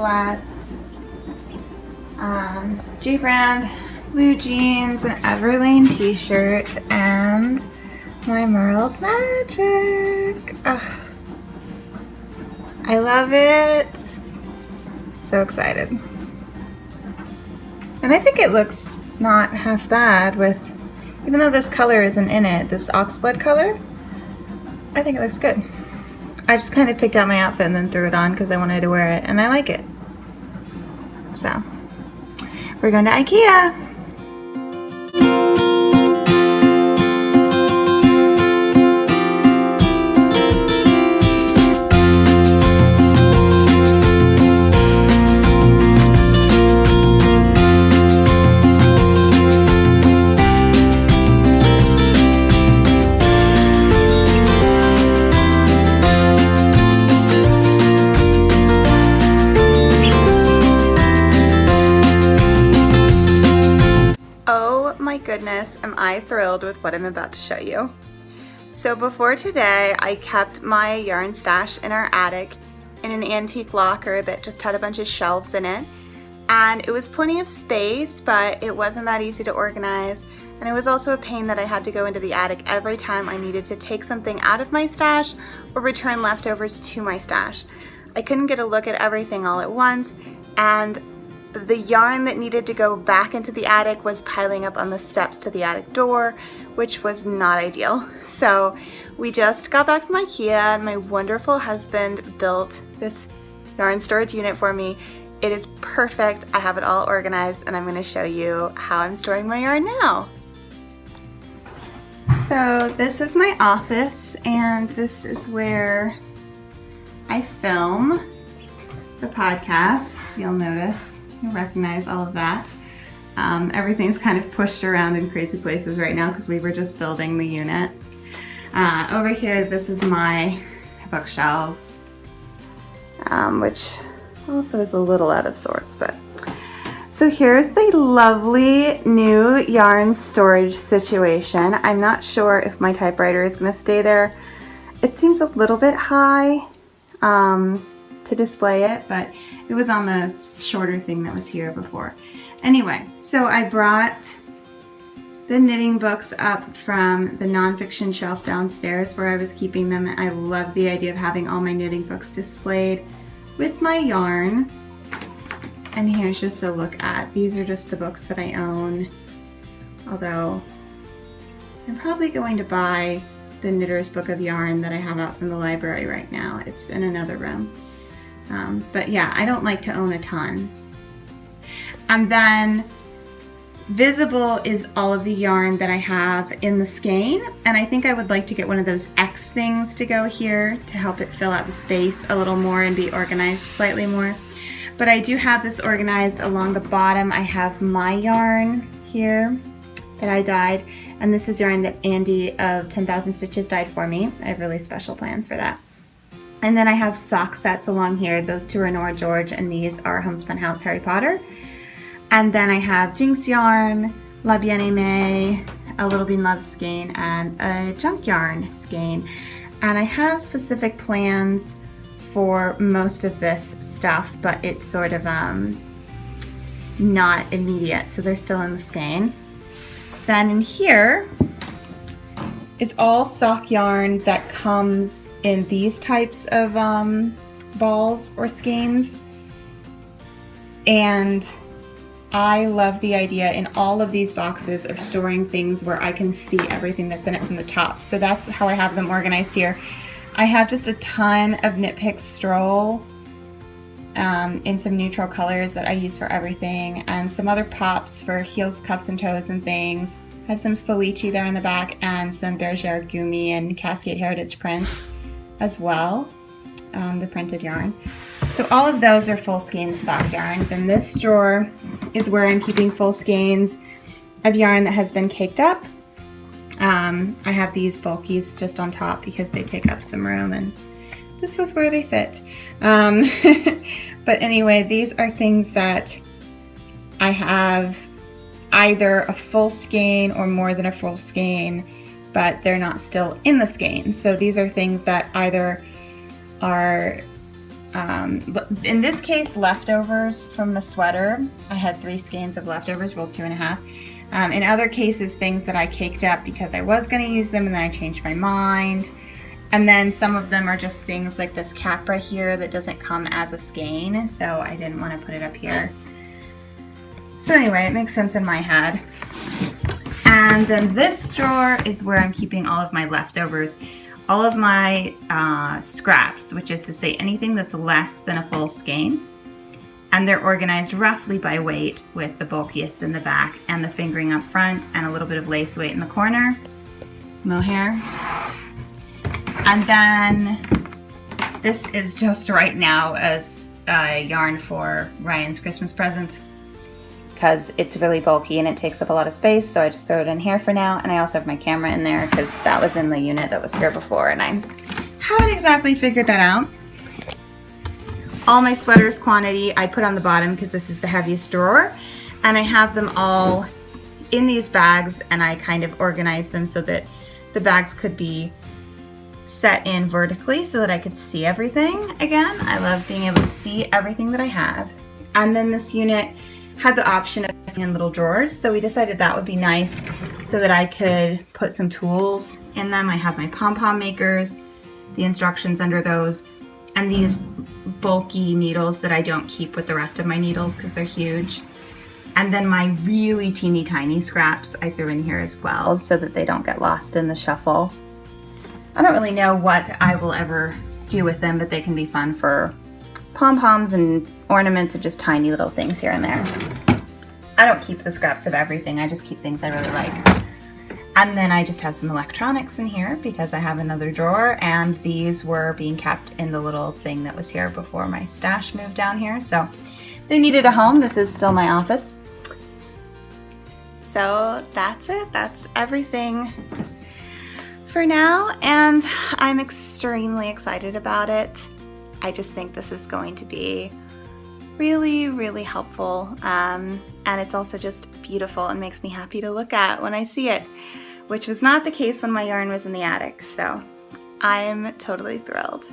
flats, G-brand blue jeans, an Everlane t-shirt, and my Merled Magic. Ugh. I love it. So excited. And I think it looks not half bad with, even though this color isn't in it, this oxblood color, I think it looks good. I just kind of picked out my outfit and then threw it on because I wanted to wear it, and I like it. So, we're going to IKEA. Goodness, am I thrilled with what I'm about to show you. So before today, I kept my yarn stash in our attic in an antique locker that just had a bunch of shelves in it, and it was plenty of space, but it wasn't that easy to organize, and it was also a pain that I had to go into the attic every time I needed to take something out of my stash or return leftovers to my stash. I couldn't get a look at everything all at once, and the yarn that needed to go back into the attic was piling up on the steps to the attic door, which was not ideal. So we just got back from IKEA, and my wonderful husband built this yarn storage unit for me. It is perfect. I have it all organized, and I'm going to show you how I'm storing my yarn now. So this is my office, and this is where I film the podcast. You'll notice. You'll recognize all of that. Everything's kind of pushed around in crazy places right now because we were just building the unit. Over here, this is my bookshelf, which also is a little out of sorts, but. So here's the lovely new yarn storage situation. I'm not sure if my typewriter is gonna stay there. It seems a little bit high to display it, but it was on the shorter thing that was here before. Anyway, so I brought the knitting books up from the nonfiction shelf downstairs where I was keeping them. I love the idea of having all my knitting books displayed with my yarn. And here's just a look at, these are just the books that I own. Although, I'm probably going to buy the Knitter's Book of Yarn that I have out from the library right now. It's in another room. But yeah, I don't like to own a ton. And then visible is all of the yarn that I have in the skein, and I think I would like to get one of those X things to go here to help it fill out the space a little more and be organized slightly more. But I do have this organized along the bottom. I have my yarn here that I dyed, and this is yarn that Andy of 10,000 Stitches dyed for me. I have really special plans for that. And then I have sock sets along here. Those two are Nora George, and these are Homespun House Harry Potter. And then I have Jinx yarn, La Bien-Aimée, a Little Bean Love skein, and a junk yarn skein. And I have specific plans for most of this stuff, but it's sort of not immediate, so they're still in the skein. Then in here is all sock yarn that comes in these types of balls or skeins, and I love the idea in all of these boxes of storing things where I can see everything that's in it from the top. So that's how I have them organized here. I have just a ton of Knit Picks Stroll in some neutral colors that I use for everything, and some other pops for heels, cuffs, and toes and things. I have some Felici there in the back, and some Bergère Gumi and Cascade Heritage prints as well, the printed yarn. So all of those are full skeins sock yarn. Then this drawer is where I'm keeping full skeins of yarn that has been caked up. I have these bulkies just on top because they take up some room, and this was where they fit. But anyway, these are things that I have either a full skein or more than a full skein, but they're not still in the skein. So these are things that either are But in this case, leftovers from the sweater. I had 3 skeins of leftovers, well 2.5. In other cases, things that I caked up because I was going to use them and then I changed my mind. And then some of them are just things like this cap right here that doesn't come as a skein, so I didn't want to put it up here. So anyway, it makes sense in my head. And then this drawer is where I'm keeping all of my leftovers, all of my scraps, which is to say anything that's less than a full skein. And they're organized roughly by weight, with the bulkiest in the back and the fingering up front and a little bit of lace weight in the corner. Mohair. And then this is just right now as yarn for Ryan's Christmas present, because it's really bulky and it takes up a lot of space, so I just throw it in here for now. And I also have my camera in there because that was in the unit that was here before and I haven't exactly figured that out. All my sweaters quantity I put on the bottom because this is the heaviest drawer, and I have them all in these bags, and I kind of organize them so that the bags could be set in vertically so that I could see everything again. I love being able to see everything that I have. And then this unit had the option of putting in little drawers, so we decided that would be nice so that I could put some tools in them. I have my pom-pom makers, the instructions under those, and these bulky needles that I don't keep with the rest of my needles because they're huge. And then my really teeny tiny scraps I threw in here as well so that they don't get lost in the shuffle. I don't really know what I will ever do with them, but they can be fun for pom-poms and ornaments and just tiny little things here and there. I don't keep the scraps of everything, I just keep things I really like. And then I just have some electronics in here because I have another drawer, and these were being kept in the little thing that was here before my stash moved down here, so they needed a home. This is still my office. So that's it, that's everything for now, and I'm extremely excited about it. I just think this is going to be really, really helpful, and it's also just beautiful and makes me happy to look at when I see it, which was not the case when my yarn was in the attic, so I'm totally thrilled.